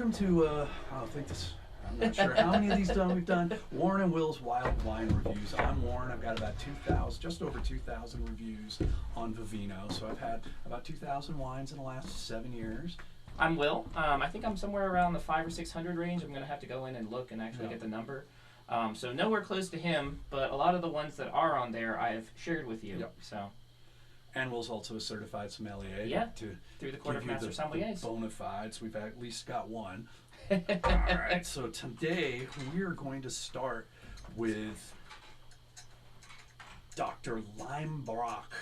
welcome to, I think this, I'm not sure how many of these we've done. Warren and Will's Wild Wine Reviews. I'm Warren. I've got about 2,000, just over 2,000 reviews on Vivino. So I've had about 2,000 wines in the last 7 years. I'm Will. I think I'm somewhere around the 500 or 600 range. I'm going to have to go in and look and actually get the number. So nowhere close to him, but a lot of the ones that are on there I have shared with you. Yep. So. And Will's also a certified sommelier. Yeah, through the Court of Master Sommeliers. Bona fides. We've at least got one. All right, so today we are going to start with Dr. Limebrock.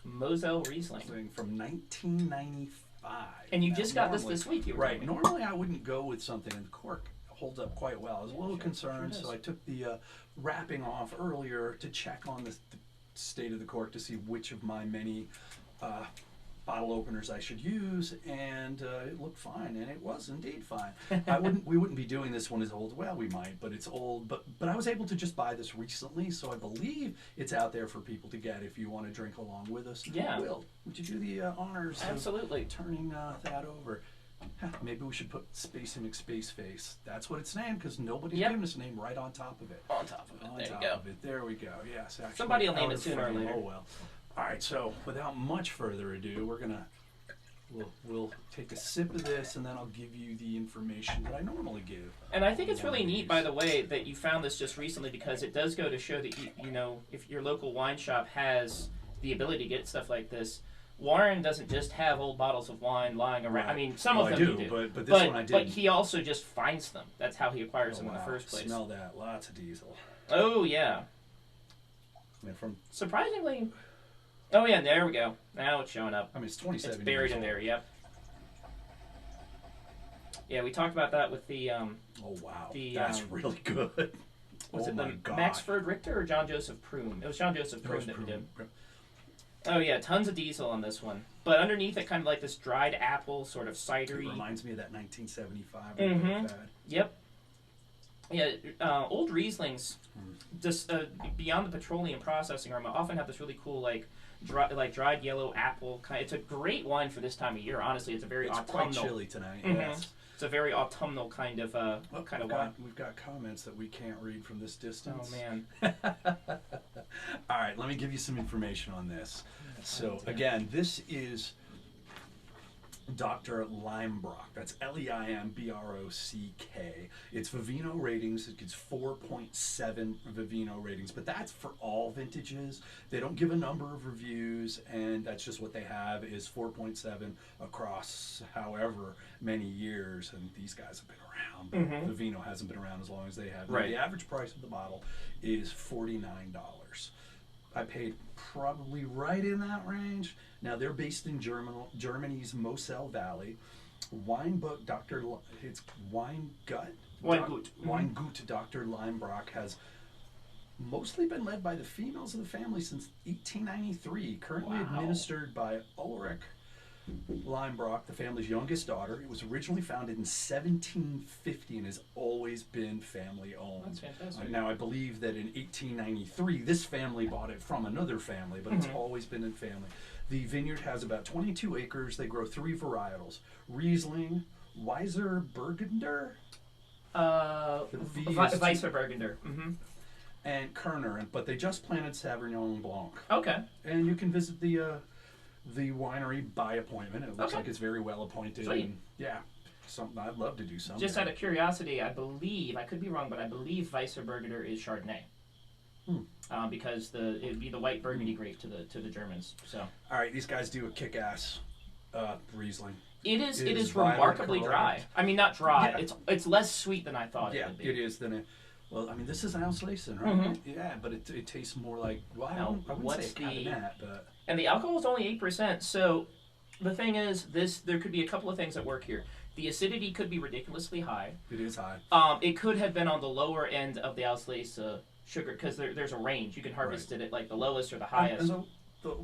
Moselle Riesling. From 1995. And you just got this week, you were right. Normally I wouldn't go with something, and the cork holds up quite well. I was a little concerned, so I took the wrapping off earlier to check on the state of the cork to see which of my many bottle openers I should use, and it looked fine, and it was indeed fine. We wouldn't be doing this one as old. Well, we might, but it's old. But I was able to just buy this recently, so I believe it's out there for people to get if you want to drink along with us. Yeah. Will, would you do the honors? Absolutely. Of turning that over. Maybe we should put Spacey McSpace Face. That's what it's named, because nobody's given us a name right on top of it. On top of it. There you go. There we go. Yes. Actually, somebody will name it sooner or later. Oh well. All right. So without much further ado, we'll take a sip of this, and then I'll give you the information that I normally give. And I think it's really neat, by the way, that you found this just recently, because it does go to show that you know, if your local wine shop has the ability to get stuff like this. Warren doesn't just have old bottles of wine lying around. Right. I mean, some of them do, he do. But this one I didn't. But he also just finds them. That's how he acquires them in the first place. Smell that. Lots of diesel. Oh, yeah. Surprisingly... Oh, yeah, there we go. Now it's showing up. I mean, it's 27 It's buried in there, yep. Yeah, we talked about that with the... oh, wow. That's really good. Was it the Maxford Richter or John Joseph Prune? It was John Joseph Prune that we did. Oh, yeah, tons of diesel on this one. But underneath it, kind of like this dried apple, sort of cidery. It reminds me of that 1975. Yep. Yeah, old Rieslings, just beyond the petroleum processing aroma, often have this really cool, dried yellow apple. It's a great wine for this time of year. Honestly, it's a very autumnal. It's quite chilly tonight. Mm-hmm. Yes. It's a very autumnal kind of wine. We've got comments that we can't read from this distance. Oh man! All right, let me give you some information on this. So again, this is Dr. Limebrock. That's Limebrock. It's Vivino ratings. It gets 4.7 Vivino ratings, but that's for all vintages. They don't give a number of reviews, and that's just what they have is 4.7 across however many years. And these guys have been around, but Vivino hasn't been around as long as they have. Right. The average price of the bottle is $49. I paid probably right in that range. Now they're based in Germany's Moselle Valley. Weingut, it's Weingut. Weingut Dr. Limebrock has mostly been led by the females of the family since 1893. Currently administered by Ulrich Limebrock, the family's youngest daughter. It was originally founded in 1750 and has always been family owned. That's fantastic. Now I believe that in 1893 this family bought it from another family, but it's always been in family. The vineyard has about 22 acres. They grow 3 varietals: Riesling, Weiser Burgunder, Weiser Burgunder, and Kerner. But they just planted Sauvignon Blanc. Okay. And you can visit the winery by appointment. It looks like it's very well appointed. Sweet. And yeah, something I'd love to do someday. Just out of curiosity, I believe, I could be wrong, but I believe Weiser Burgunder is Chardonnay. Because it'd be the white Burgundy grape to the Germans. So. All right, these guys do a kick-ass Riesling. It is remarkably dry. I mean, not dry. Yeah. It's less sweet than I thought it would be. Yeah, it is. Well, I mean, this is an Alsatian, right? Yeah, but it tastes more like, I wouldn't say Cabernet, but... And the alcohol is only 8%, so the thing is, there could be a couple of things at work here. The acidity could be ridiculously high. It is high. It could have been on the lower end of the Alsace sugar, because there's a range. You can harvest it at like the lowest or the highest. And the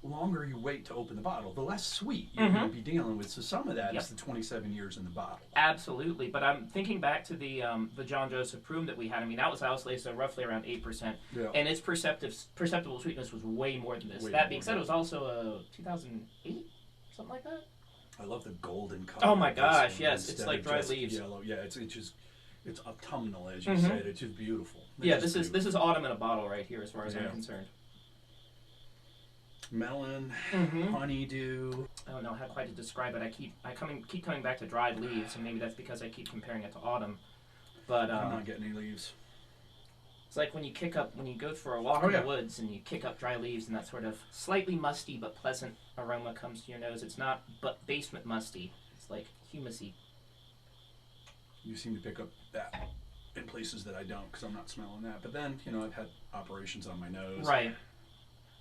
longer you wait to open the bottle, the less sweet you're going to be dealing with. So some of that is the 27 years in the bottle. Absolutely. But I'm thinking back to the John Joseph Prune that we had. I mean, that was Alsace, roughly around 8%. Yeah. And its perceptible sweetness was way more than this. That being said, it was also a 2008, something like that. I love the golden color. Oh my of this gosh, one yes, it's instead like of dried just leaves. Yellow. Yeah, it's just it's autumnal, as you said. It's just beautiful. It's Yeah, just this is autumn in a bottle right here, as far as I'm concerned. Melon, honeydew. I don't know how quite to describe it. I keep coming back to dried leaves, and maybe that's because I keep comparing it to autumn. But I'm not getting any leaves. it's like when you go for a walk in the woods and you kick up dry leaves, and that sort of slightly musty but pleasant aroma comes to your nose. It's not basement musty. It's like humusy. You seem to pick up that in places that I don't, because I'm not smelling that. But then, I've had operations on my nose. Right.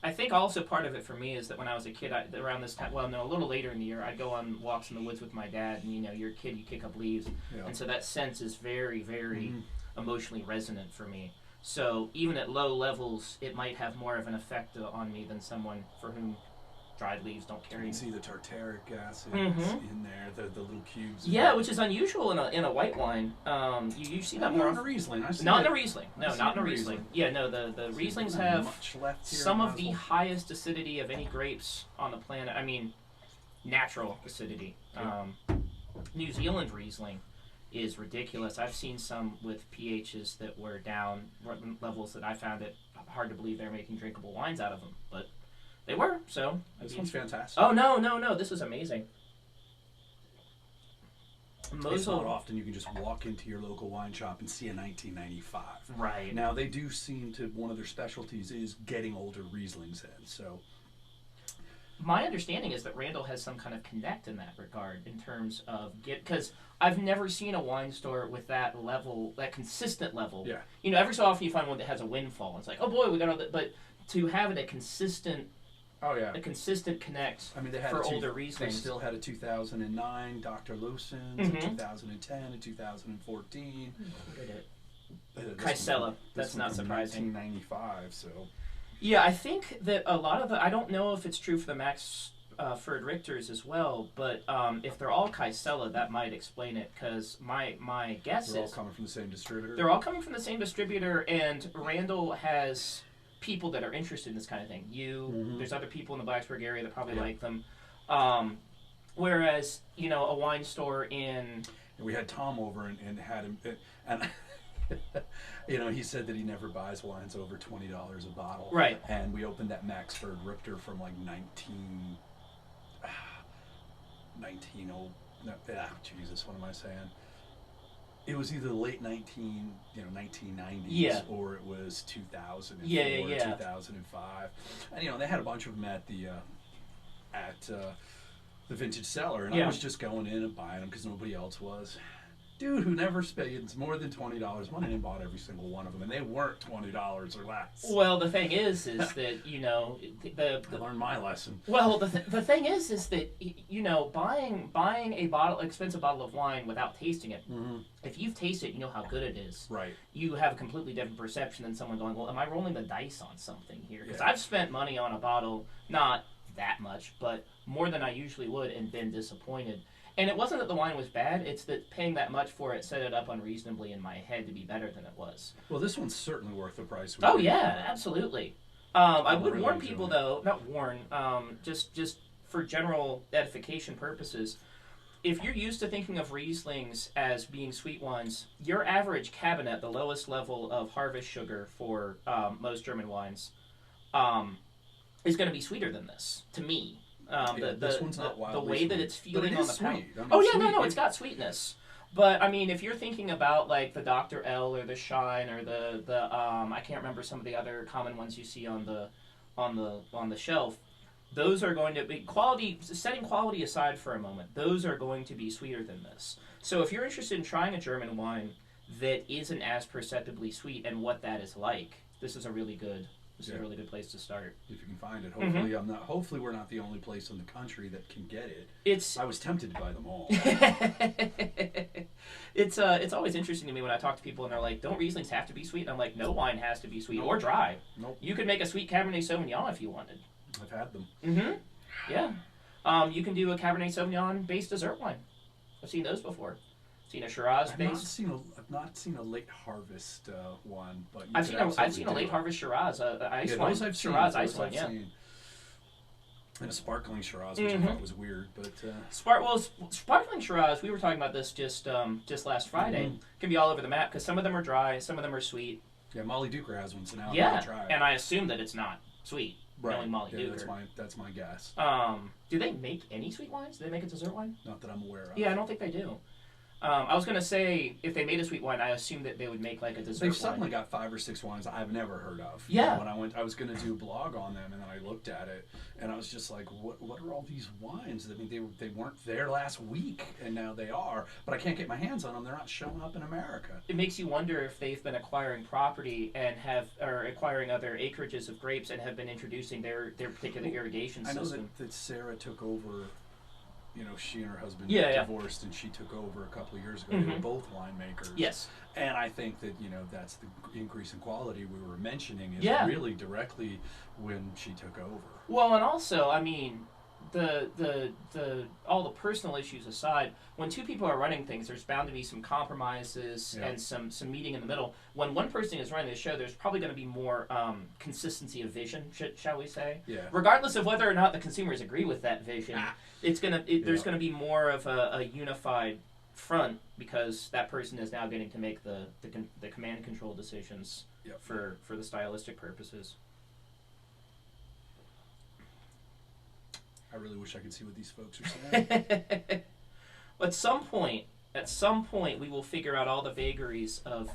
I think also part of it for me is that when I was a kid, around this time, well, no, a little later in the year, I'd go on walks in the woods with my dad, and you're a kid, you kick up leaves, and so that sense is very, very emotionally resonant for me. So even at low levels, it might have more of an effect on me than someone for whom dried leaves don't carry. You can see the tartaric acid in there, the little cubes. Yeah, which is unusual in a white wine. You see that more in a Riesling. Not in a Riesling. No, not in a Riesling. Yeah, no, the Rieslings have some of the highest acidity of any grapes on the planet. I mean, natural acidity. New Zealand Riesling is ridiculous. I've seen some with pHs that were down levels that I found it hard to believe they're making drinkable wines out of them, but they were. So this one's fantastic. Oh no, this is amazing. It's not often you can just walk into your local wine shop and see a 1995. Right. Now they do seem to, one of their specialties is getting older Rieslings in. So my understanding is that Randall has some kind of connect in that regard in terms of because I've never seen a wine store with that level, that consistent level. Yeah. Every so often you find one that has a windfall. It's like, oh boy, we got all that, but to have it a consistent connect. I mean, they had for older Rieslings. They still had a 2009 Dr. Lewson's, a 2010, a 2014. Kaisela. That's not surprising. 1995. So. Yeah, I think that a lot of I don't know if it's true for the Max Ferd Richters as well, but if they're all Kaisela, that might explain it, because my guess is... They're all coming from the same distributor? They're all coming from the same distributor, and Randall has people that are interested in this kind of thing. There's other people in the Blacksburg area that probably like them. Whereas, a wine store in... And we had Tom over and had him... And he said that he never buys wines over $20 a bottle. Right. And we opened that Max Ferd Richter from like Jesus, what am I saying? It was either the late 1990s, or it was 2004, 2005. And they had a bunch of them at the Vintage Cellar, and I was just going in and buying them because nobody else was. Dude who never spends more than $20 went in and bought every single one of them, and they weren't $20 or less. Well, the thing is that I learned my lesson. Well, the thing is that buying a expensive bottle of wine without tasting it. If you've tasted it, you know how good it is. Right. You have a completely different perception than someone going, well, am I rolling the dice on something here? Because I've spent money on a bottle, not that much, but more than I usually would, and been disappointed. And it wasn't that the wine was bad, it's that paying that much for it set it up unreasonably in my head to be better than it was. Well, this one's certainly worth the price. Oh, yeah, absolutely. I would warn people, though, not warn, just for general edification purposes, if you're used to thinking of Rieslings as being sweet wines, your average cabinet, the lowest level of harvest sugar for most German wines, is going to be sweeter than this, to me. This one's not wildly the way sweet, that it's feeling on the palate. It's got sweetness. But I mean, if you're thinking about like the Dr. L or the Shine or the I can't remember some of the other common ones you see on the shelf, those are going to be quality. Setting quality aside for a moment, those are going to be sweeter than this. So if you're interested in trying a German wine that isn't as perceptibly sweet and what that is like, this is a really good. This is a really good place to start. If you can find it. Hopefully hopefully we're not the only place in the country that can get it. I was tempted to buy them all. It's always interesting to me when I talk to people and they're like, don't Rieslings have to be sweet? And I'm like, no wine has to be sweet or dry. Nope. You could make a sweet Cabernet Sauvignon if you wanted. I've had them. Yeah. You can do a Cabernet Sauvignon based dessert wine. I've seen those before. Seen a Shiraz based. I've not seen a late harvest one, but I've seen a late harvest Shiraz, ice wine. Those I've Shiraz seen, ice wine. Yeah. And a sparkling Shiraz, which I thought was weird, but Sparkling Shiraz. We were talking about this just last Friday. Can be all over the map because some of them are dry, some of them are sweet. Yeah, Molly Duker has one, so now yeah, I'm gonna try it. And I assume that it's not sweet. Right. Knowing Molly Duker. That's my guess. Do they make any sweet wines? Do they make a dessert wine? Not that I'm aware of. Yeah, I don't think they do. I was going to say, if they made a sweet wine, I assume that they would make like a dessert They've wine. suddenly got 5 or 6 wines I've never heard of. Yeah. When I was going to do a blog on them, and then I looked at it, and I was just like, what are all these wines? I mean, they weren't there last week, and now they are, but I can't get my hands on them. They're not showing up in America. It makes you wonder if they've been acquiring property and or acquiring other acreages of grapes and have been introducing their particular irrigation system. I know that Sarah took over. You know, she and her husband divorced, and she took over a couple of years ago. They were both winemakers. Yes. And I think that, that's the increase in quality we were mentioning is really directly when she took over. Well, and also, I mean, the all the personal issues aside, when two people are running things, there's bound to be some compromises and some meeting in the middle. When one person is running the show, there's probably going to be more consistency of vision, shall we say? Yeah. Regardless of whether or not the consumers agree with that vision, there's going to be more of a unified front because that person is now getting to make the command and control decisions for the stylistic purposes. I really wish I could see what these folks are saying. At some point, we will figure out all the vagaries of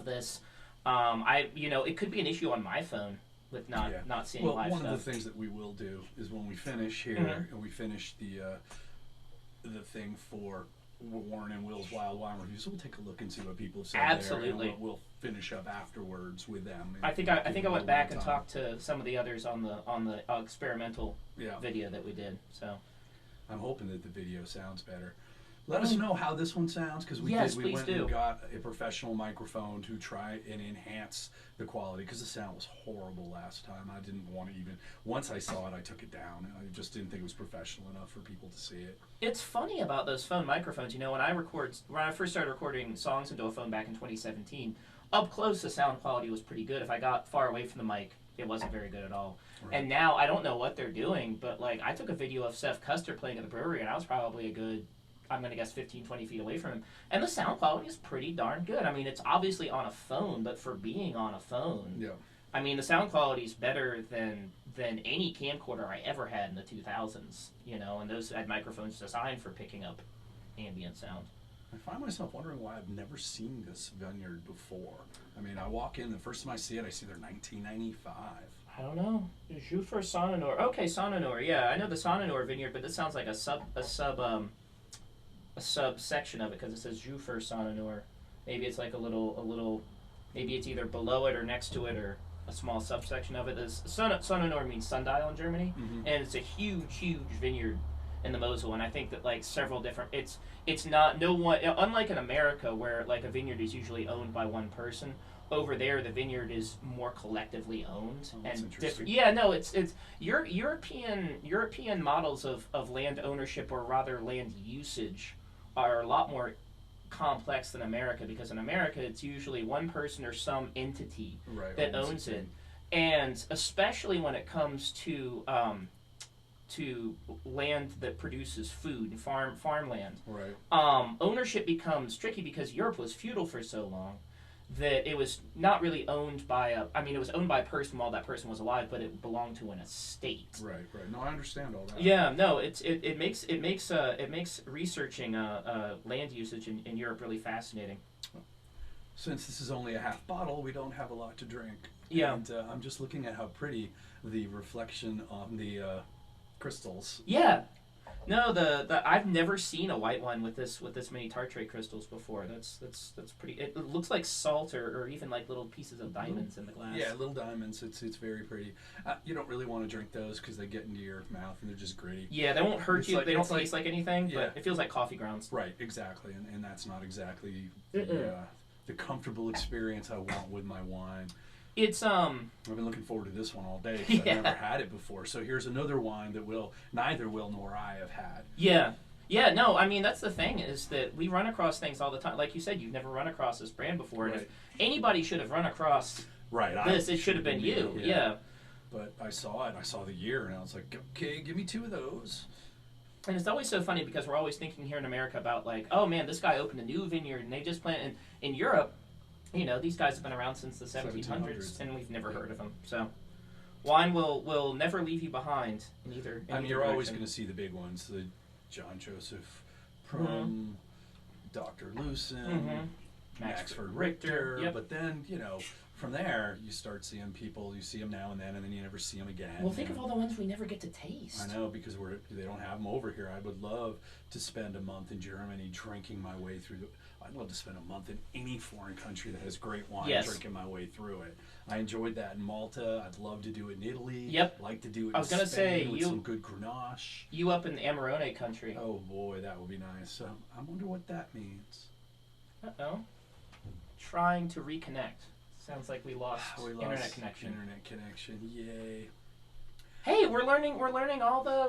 this. It could be an issue on my phone with not seeing live stuff. One of the things that we will do is when we finish here and we finish the thing for Warren and Will's Wild Wine Reviews, we'll take a look and see what people have said. Absolutely. There, and we'll finish up afterwards with them. I think I went back and talked to some of the others on the experimental video that we did. So I'm hoping that the video sounds better. Let us know how this one sounds, because we went and got a professional microphone to try and enhance the quality, because the sound was horrible last time. I didn't want to even, once I saw it, I took it down. I just didn't think it was professional enough for people to see it. It's funny about those phone microphones. When I first started recording songs into a phone back in 2017, up close the sound quality was pretty good. If I got far away from the mic, it wasn't very good at all. Right. And now I don't know what they're doing, but I took a video of Seth Custer playing at the brewery, and I was probably a good, I'm going to guess 15, 20 feet away from him. And the sound quality is pretty darn good. I mean, it's obviously on a phone, but for being on a phone, I mean, the sound quality is better than any camcorder I ever had in the 2000s, and those had microphones designed for picking up ambient sound. I find myself wondering why I've never seen this vineyard before. I mean, I walk in, the first time I see it, I see they're 1995. I don't know. Jufer Sonanor. Okay, Sonanor. Yeah, I know the Sonanor vineyard, but this sounds like a subsection of it because it says Jufer Sonanor. Maybe it's like a little. Maybe it's either below it or next to it or a small subsection of it. Sonanor means sundial in Germany, and it's a huge vineyard in the Mosel. And I think that several different. It's not no one. Unlike in America where a vineyard is usually owned by one person. Over there, the vineyard is more collectively owned and different. Yeah, no, it's European models of land ownership, or rather land usage, are a lot more complex than America, because in America it's usually one person or some entity that owns it, and especially when it comes to land that produces food and farmland, ownership becomes tricky because Europe was feudal for so long that it was not really owned by it was owned by a person while that person was alive, but it belonged to an estate. Right. No, I understand all that. Yeah, no, it makes researching land usage in Europe really fascinating. Since this is only a half bottle, we don't have a lot to drink. Yeah. And I'm just looking at how pretty the reflection on the crystals. Yeah. No, I've never seen a white wine with this many tartrate crystals before. That's pretty. It looks like salt or even little pieces of diamonds in the glass. Yeah, little diamonds. It's very pretty. You don't really want to drink those because they get into your mouth and they're just gritty. Yeah, they won't hurt you. They don't taste like anything, but it feels like coffee grounds. Right, exactly, and that's not exactly the comfortable experience I want with my wine. It's I've been looking forward to this one all day because I've never had it before. So here's another wine that neither Will nor I have had. Yeah. Yeah, no, I mean, that's the thing, is that we run across things all the time. Like you said, you've never run across this brand before. And if anybody should have run across this, it should have been you. Yeah. but I saw it. I saw the year, and I was like, okay, give me 2 of those. And it's always so funny because we're always thinking here in America about like, oh man, this guy opened a new vineyard and they just planted. In Europe, these guys have been around since the 1700s, and we've never heard of them. So wine will never leave you behind in either. I mean, you're always going to see the big ones, the John Joseph Prum, Dr. Lewson, Maxford Richter. Yep. But then, from there, you start seeing people, you see them now and then you never see them again. Well, think of all the ones we never get to taste. I know, because they don't have them over here. I would love to spend a month in Germany drinking my way through I'd love to spend a month in any foreign country that has great wine, drinking my way through it. I enjoyed that in Malta. I'd love to do it in Italy. Yep. I'd like to do it I was in gonna Spain say, with some good Grenache. You up in the Amarone country. Oh boy, that would be nice. So I wonder what that means. Uh-oh. Trying to reconnect. Sounds like we lost internet connection. Internet connection. Yay. Hey, we're learning all the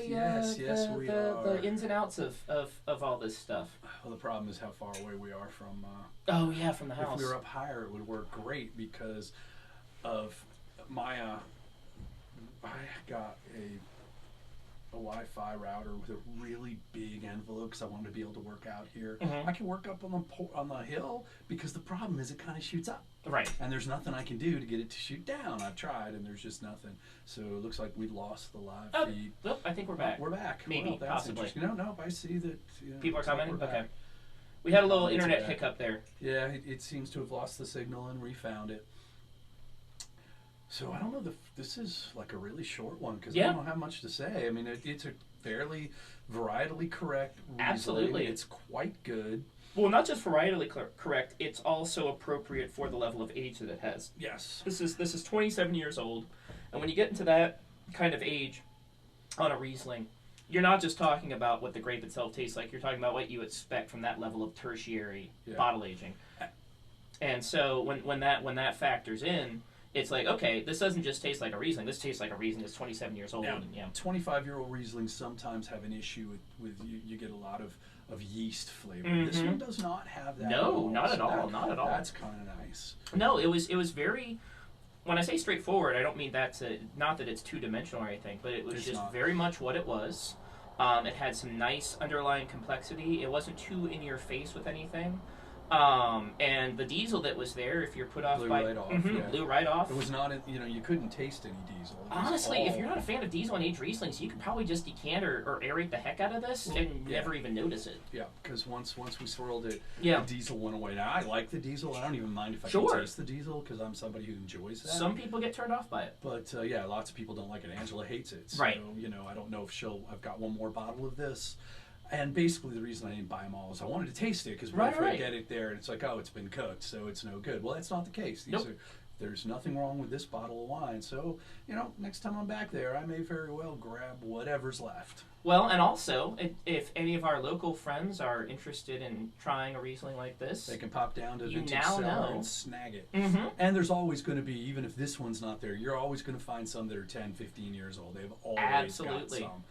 yes, we are. the ins and outs of all this stuff. Well, the problem is how far away we are from. From the house. If we were up higher, it would work great because of my. I got a Wi-Fi router with a really big envelope because I wanted to be able to work out here. Mm-hmm. I can work up on the hill because the problem is it kind of shoots up. Right. And there's nothing I can do to get it to shoot down. I've tried, and there's just nothing. So it looks like we lost the live feed. Nope, I think we're back. We're back. Maybe, well, that's possibly. Interesting. No, I see that. People are coming? Like okay. We had a little internet hiccup there. Yeah, it seems to have lost the signal and refound it. So I don't know. This is like a really short one because I don't have much to say. I mean, it's a fairly varietally correct Riesling. Absolutely. It's quite good. Well, not just varietally correct, it's also appropriate for the level of age that it has. Yes. This is 27 years old, and when you get into that kind of age on a Riesling, you're not just talking about what the grape itself tastes like, you're talking about what you expect from that level of tertiary bottle aging. And so when that factors in, it's like, okay, this doesn't just taste like a Riesling. This tastes like a Riesling that's 27 years old. Now, and, 25-year-old Rieslings sometimes have an issue with you get a lot of yeast flavor. Mm-hmm. This one does not have that. No, not at all. Not at all. That's kind of nice. No, it was very. When I say straightforward, I don't mean not that it's two-dimensional or anything, but it was very much what it was. It had some nice underlying complexity. It wasn't too in your face with anything. And the diesel that was there, if you're put off blew right off. It was not, you couldn't taste any diesel. Honestly, if you're not a fan of diesel and aged Rieslings, you could probably just decant or aerate the heck out of this and never even notice it. Yeah, because once we swirled it, the diesel went away. Now, I like the diesel. I don't even mind if I can taste the diesel because I'm somebody who enjoys that. Some people get turned off by it. But, lots of people don't like it. Angela hates it. So, right. I don't know if I've got one more bottle of this. And basically the reason I didn't buy them all is I wanted to taste it because if I get it there and it's like, oh, it's been cooked, so it's no good. Well, that's not the case. There's nothing wrong with this bottle of wine. So, next time I'm back there, I may very well grab whatever's left. Well, and also, if any of our local friends are interested in trying a Riesling like this, they can pop down to Vintage Cellar and snag it. Mm-hmm. And there's always going to be, even if this one's not there, you're always going to find some that are 10, 15 years old. They've always got some.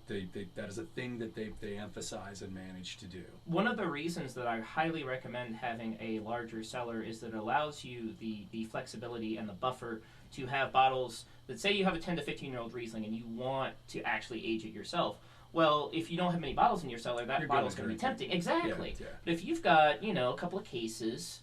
That is a thing that they emphasize and manage to do. One of the reasons that I highly recommend having a larger cellar is that it allows you the flexibility and the buffer to have bottles that, say you have a 10 to 15-year-old Riesling and you want to actually age it yourself. Well, if you don't have many bottles in your cellar, that bottle's going to be tempting. Exactly. Yeah. But if you've got, a couple of cases,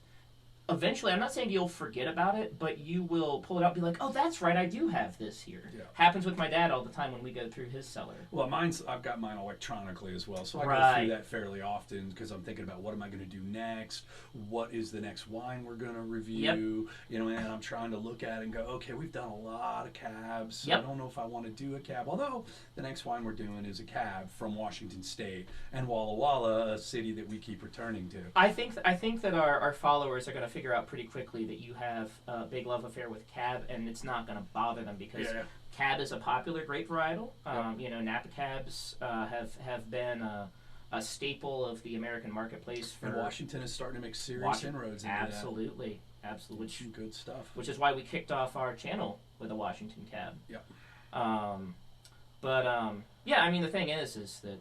eventually, I'm not saying you'll forget about it, but you will pull it out and be like, oh, that's right, I do have this here. Yeah. Happens with my dad all the time when we go through his cellar. Well, I've got mine electronically as well, so I go through that fairly often because I'm thinking about what am I going to do next, what is the next wine we're going to review, and I'm trying to look at it and go, okay, we've done a lot of cabs, so I don't know if I want to do a cab, although the next wine we're doing is a cab from Washington State and Walla Walla, a city that we keep returning to. I think that our followers are going to figure out pretty quickly that you have a big love affair with Cab, and it's not going to bother them because Cab is a popular grape varietal. Napa Cabs have been a staple of the American marketplace. And Washington is starting to make serious inroads into that. Absolutely. Which good stuff. Which is why we kicked off our channel with a Washington Cab. Yep. The thing is that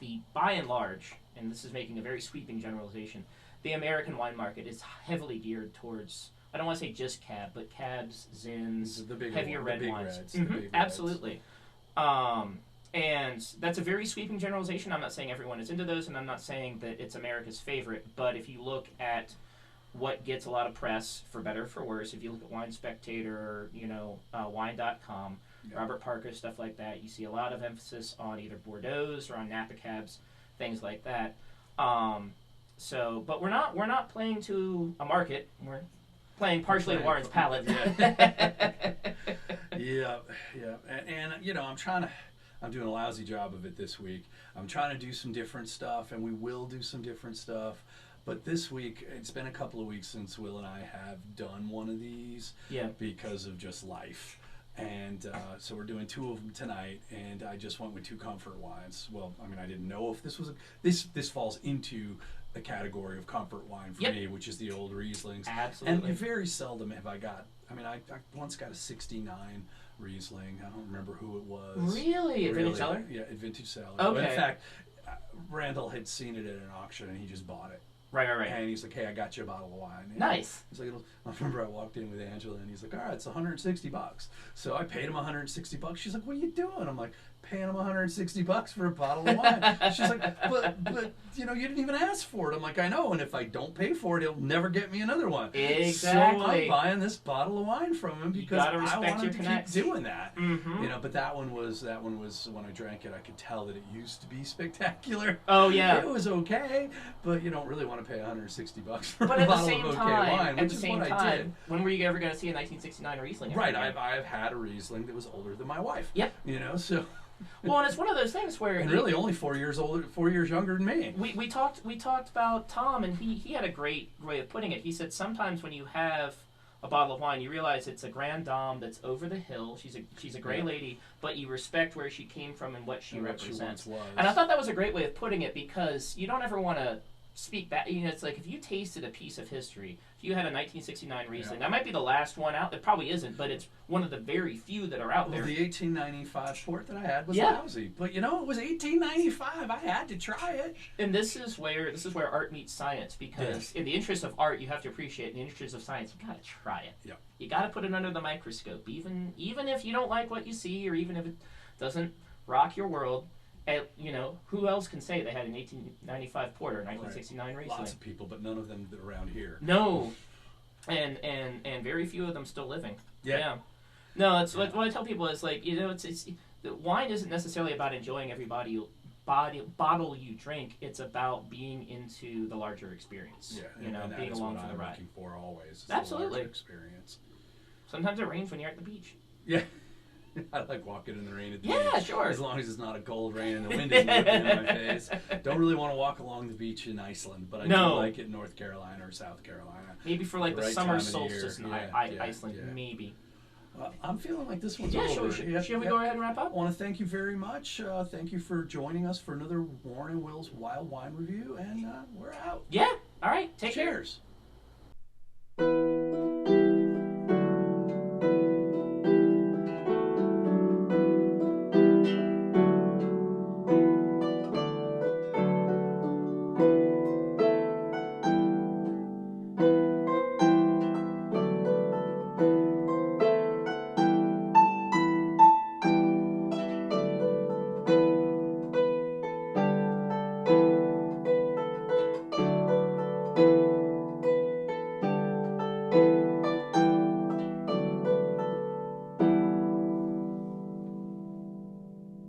the by and large, and this is making a very sweeping generalization, the American wine market is heavily geared towards I don't want to say just cab, but cabs, zins, The bigger heavier one, red the big wines. reds, the big reds. Absolutely. And that's a very sweeping generalization. I'm not saying everyone is into those, and I'm not saying that it's America's favorite. But if you look at what gets a lot of press, for better or for worse, if you look at Wine Spectator, wine.com, Yeah. Robert Parker, stuff like that, you see a lot of emphasis on either Bordeaux's or on Napa cabs, things like that. But we're not playing to a market. We're playing partially to Warren's palate. Yeah, and I'm doing a lousy job of it this week. I'm trying to do some different stuff, and we will do some different stuff. But this week, it's been a couple of weeks since Will and I have done one of these because of just life. And so we're doing two of them tonight, and I just went with two comfort wines. Well, I mean, I didn't know if this was this falls into a category of comfort wine for me, which is the old Rieslings. Absolutely. And very seldom have I got. I mean, I once got a '69 Riesling. I don't remember who it was. Really? At Vintage Cellar? Yeah, at Vintage Cellar. Okay. In fact, Randall had seen it at an auction, and he just bought it. Right. And he's like, "Hey, I got you a bottle of wine." And Nice. He's like, I remember I walked in with Angela, and he's like, "All right, it's $160." So I paid him $160. She's like, "What are you doing?" I'm like, "Paying him $160 for a bottle of wine." She's like, but you didn't even ask for it. I'm like, "I know, and if I don't pay for it, he'll never get me another one." Exactly. So I'm buying this bottle of wine from him because I wanted to keep doing that. Mm-hmm. But that one was when I drank it, I could tell that it used to be spectacular. Oh yeah. It was okay, but you don't really want to pay $160 for but a at the bottle same of okay time, wine, which is what I did. When were you ever going to see a 1969 Riesling? Right, I've had a Riesling that was older than my wife. Yep. So. Well, and it's one of those things where and really only 4 years older, 4 years younger than me. We talked about Tom, and he had a great way of putting it. He said sometimes when you have a bottle of wine, you realize it's a grande dame that's over the hill. She's a great lady, but you respect where she came from and what she represents. What she once was. And I thought that was a great way of putting it because you don't ever want to speak back. It's like if you tasted a piece of history. If you had a 1969 Riesling, that might be the last one out. It probably isn't, but it's one of the very few that are out there. The 1895 port that I had was lousy, but it was 1895. I had to try it. And this is where art meets science, because in the interest of art, you have to appreciate it. In the interest of science, you gotta try it. Yeah. You gotta put it under the microscope, even if you don't like what you see, or even if it doesn't rock your world. Who else can say they had an 1895 porter, 1969 Riesling? Lots of people, but none of them around here. No, and very few of them still living. Yeah. No, that's what I tell people is like it's wine isn't necessarily about enjoying every bottle you drink. It's about being into the larger experience. Yeah, and being along for the ride. Looking for always. Absolutely. The larger experience. Sometimes it rains when you're at the beach. Yeah. I like walking in the rain at the beach. Yeah, sure. As long as it's not a cold rain and the wind isn't whipping in my face. Don't really want to walk along the beach in Iceland, but I do like it in North Carolina or South Carolina. Maybe for like the summer solstice in Iceland, maybe. I'm feeling like this one's over. Shall we go ahead and wrap up? I want to thank you very much. Thank you for joining us for another Warren and Will's Wild Wine Review, and we're out. Yeah. All right. Take care. Cheers.